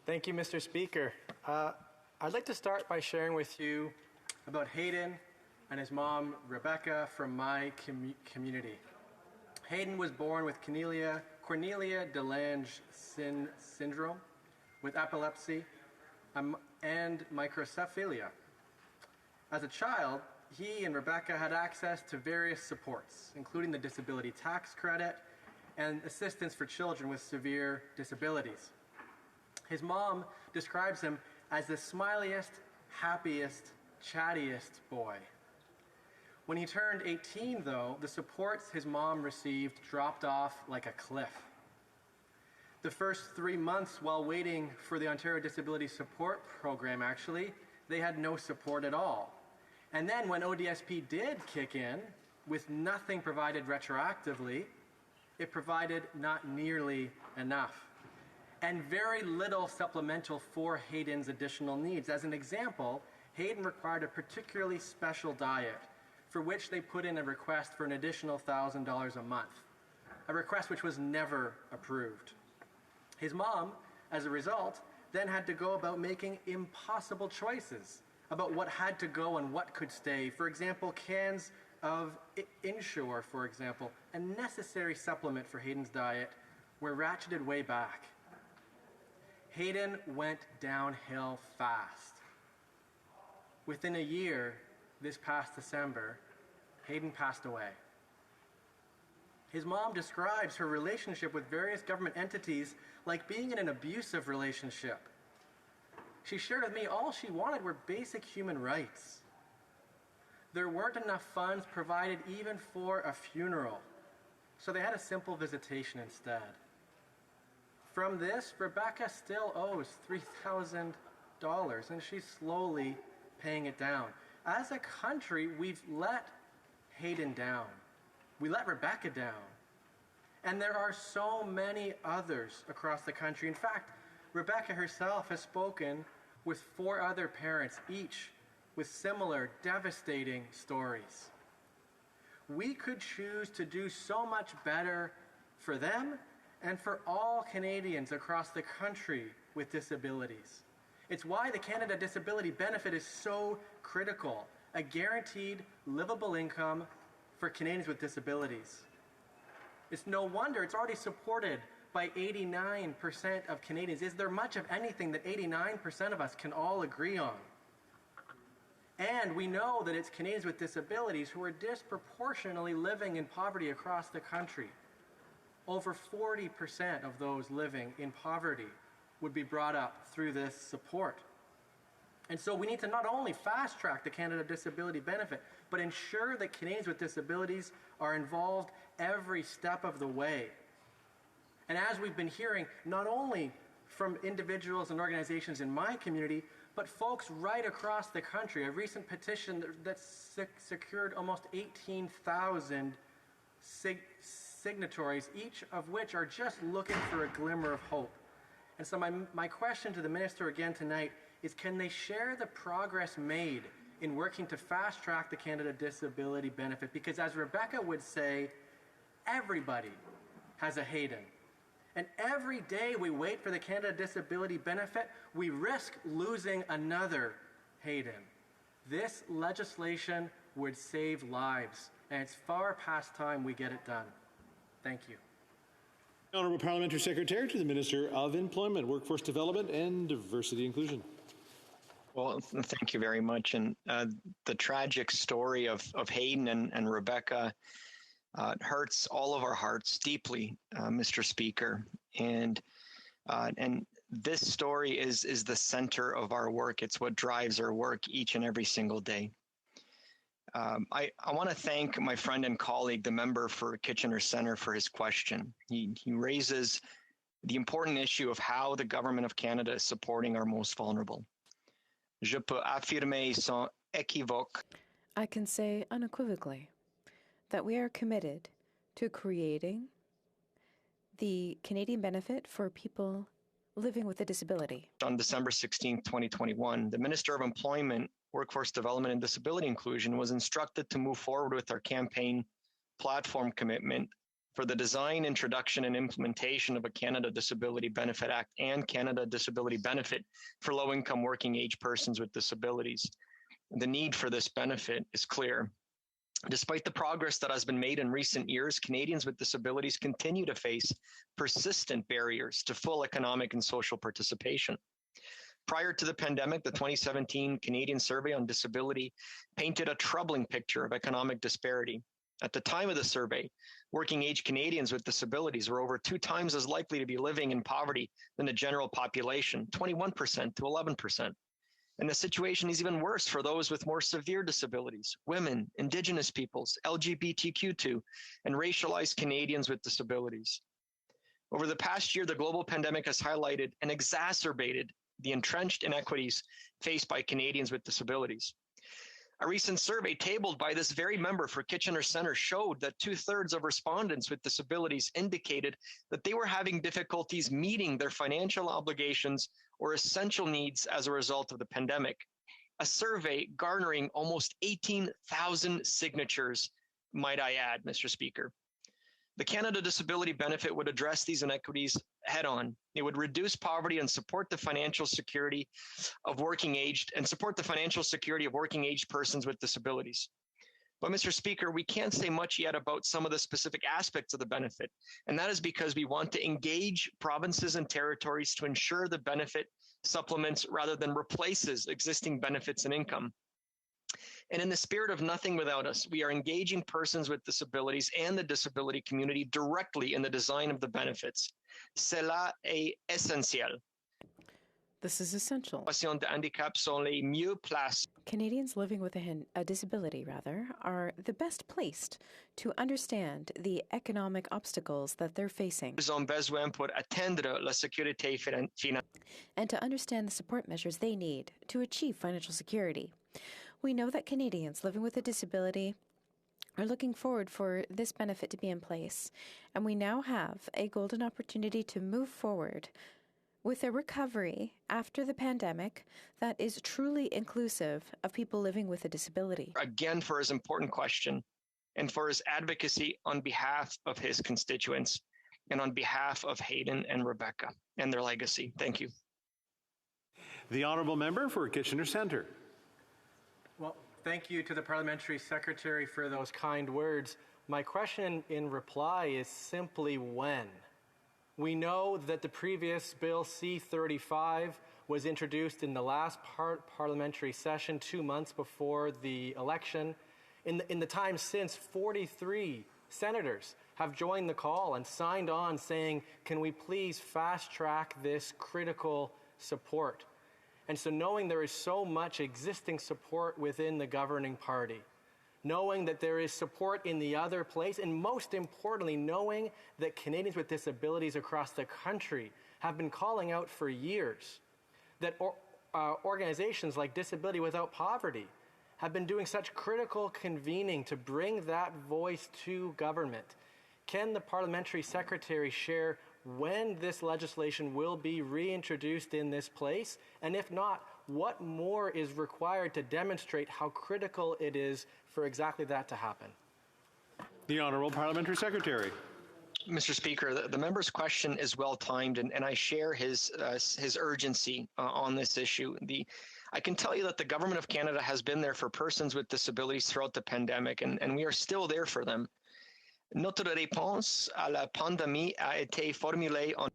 Thank you, Mr. Speaker. I'd like to start by sharing with you about Hayden and his mom, Rebecca, from my community. Hayden was born with Cornelia de Lange syndrome, with epilepsy and microcephalia. As a child, he and Rebecca had access to various supports, including the disability tax credit and assistance for children with severe disabilities. His mom describes him as the smiliest, happiest, chattiest boy. When he turned 18, though, the supports his mom received dropped off like a cliff. The first 3 months while waiting for the Ontario Disability Support Program, actually, they had no support at all. And then when ODSP did kick in, with nothing provided retroactively, it provided not nearly enough, and very little supplemental for Hayden's additional needs. As an example, Hayden required a particularly special diet, for which they put in a request for an additional $1,000 a month, a request which was never approved. His mom, as a result, then had to go about making impossible choices about what had to go and what could stay. For example, cans of Insure, for example, a necessary supplement for Hayden's diet, were ratcheted way back. Hayden went downhill fast. Within a year, this past December, Hayden passed away. His mom describes her relationship with various government entities like being in an abusive relationship. She shared with me all she wanted were basic human rights. There weren't enough funds provided even for a funeral, so they had a simple visitation instead. From this, Rebecca still owes $3,000, and she's slowly paying it down. As a country, we've let Hayden down. We let Rebecca down. And there are so many others across the country. In fact, Rebecca herself has spoken with 4 other parents, each with similar devastating stories. We could choose to do so much better for them and for all Canadians across the country with disabilities. It's why the Canada Disability Benefit is so critical, a guaranteed livable income for Canadians with disabilities. It's no wonder it's already supported by 89% of Canadians. Is there much of anything that 89% of us can all agree on? And we know that it's Canadians with disabilities who are disproportionately living in poverty across the country. Over 40% of those living in poverty would be brought up through this support. And so we need to not only fast-track the Canada Disability Benefit, but ensure that Canadians with disabilities are involved every step of the way. And as we've been hearing, not only from individuals and organizations in my community, but folks right across the country, a recent petition that secured almost 18,000 signatories, each of which are just looking for a glimmer of hope. And so my question to the Minister again tonight is, can they share the progress made in working to fast-track the Canada Disability Benefit? Because as Rebecca would say, everybody has a Hayden. And every day we wait for the Canada Disability Benefit, we risk losing another Hayden. This legislation would save lives, and it's far past time we get it done. Thank you. Honourable Parliamentary Secretary to the Minister of Employment, Workforce Development and Diversity Inclusion. Well, thank you very much. And the tragic story of Hayden and Rebecca hurts all of our hearts deeply, Mr. Speaker. And this story is the center of our work. It's what drives our work each and every single day. I want to thank my friend and colleague, the member for Kitchener Centre, for his question. He raises the important issue of how the Government of Canada is supporting our most vulnerable. Je peux affirmer sans équivoque. I can say unequivocally that we are committed to creating the Canadian benefit for people living with a disability. On December 16, 2021, the Minister of Employment, Workforce Development and Disability Inclusion was instructed to move forward with our campaign platform commitment for the design, introduction, and implementation of a Canada Disability Benefit Act and Canada Disability Benefit for low-income working age persons with disabilities. The need for this benefit is clear. Despite the progress that has been made in recent years, Canadians with disabilities continue to face persistent barriers to full economic and social participation. Prior to the pandemic, the 2017 Canadian Survey on Disability painted a troubling picture of economic disparity. At the time of the survey, working age Canadians with disabilities were over 2 times as likely to be living in poverty than the general population, 21% to 11%. And the situation is even worse for those with more severe disabilities, women, Indigenous peoples, LGBTQ2, and racialized Canadians with disabilities. Over the past year, the global pandemic has highlighted and exacerbated the entrenched inequities faced by Canadians with disabilities. A recent survey tabled by this very member for Kitchener Centre showed that 2/3 of respondents with disabilities indicated that they were having difficulties meeting their financial obligations or essential needs as a result of the pandemic. A survey garnering almost 18,000 signatures, might I add, Mr. Speaker. The Canada Disability Benefit would address these inequities head on. It would reduce poverty and support the financial security of working aged persons with disabilities. But Mr. Speaker, we can't say much yet about some of the specific aspects of the benefit, and that is because we want to engage provinces and territories to ensure the benefit supplements rather than replaces existing benefits and income. And in the spirit of nothing without us, we are engaging persons with disabilities and the disability community directly in the design of the benefits. Cela est essentiel. This is essential. De handicap sont les mieux placés. Canadians living with a disability, are the best placed to understand the economic obstacles that they're facing. Ils ont besoin pour atteindre la sécurité financière. And to understand the support measures they need to achieve financial security. We know that Canadians living with a disability are looking forward for this benefit to be in place, and we now have a golden opportunity to move forward with a recovery after the pandemic that is truly inclusive of people living with a disability. Again, for his important question and for his advocacy on behalf of his constituents and on behalf of Hayden and Rebecca and their legacy. Thank you. The honourable member for Kitchener Centre. Well, thank you to the Parliamentary Secretary for those kind words. My question in reply is simply when. We know that the previous Bill C-35 was introduced in the last parliamentary session 2 months before the election. In the time since, 43 senators have joined the call and signed on saying, can we please fast track this critical support? And so knowing there is so much existing support within the governing party, knowing that there is support in the other place, and most importantly, knowing that Canadians with disabilities across the country have been calling out for years, that organizations like Disability Without Poverty have been doing such critical convening to bring that voice to government. Can the Parliamentary Secretary share when this legislation will be reintroduced in this place? And if not, what more is required to demonstrate how critical it is for exactly that to happen? The Honourable Parliamentary Secretary. Mr. Speaker, the member's question is well timed, and I share his urgency on this issue. I can tell you that the Government of Canada has been there for persons with disabilities throughout the pandemic, and we are still there for them. Notre réponse à la pandémie a été formulée en...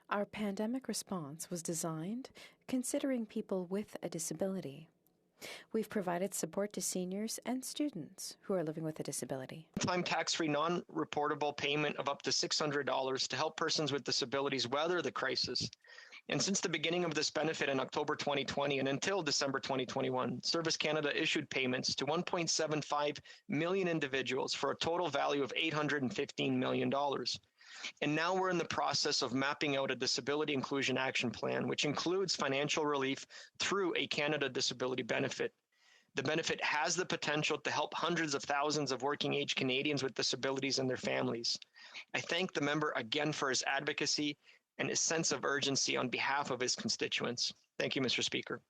Our pandemic response was designed considering people with a disability. We've provided support to seniors and students who are living with a disability. Time tax-free, non-reportable payment of up to $600 to help persons with disabilities weather the crisis. And since the beginning of this benefit in October 2020 and until December 2021, Service Canada issued payments to 1.75 million individuals for a total value of $815 million. And now we're in the process of mapping out a disability inclusion action plan, which includes financial relief through a Canada Disability Benefit. The benefit has the potential to help hundreds of thousands of working age Canadians with disabilities and their families. I thank the member again for his advocacy and his sense of urgency on behalf of his constituents. Thank you, Mr. Speaker.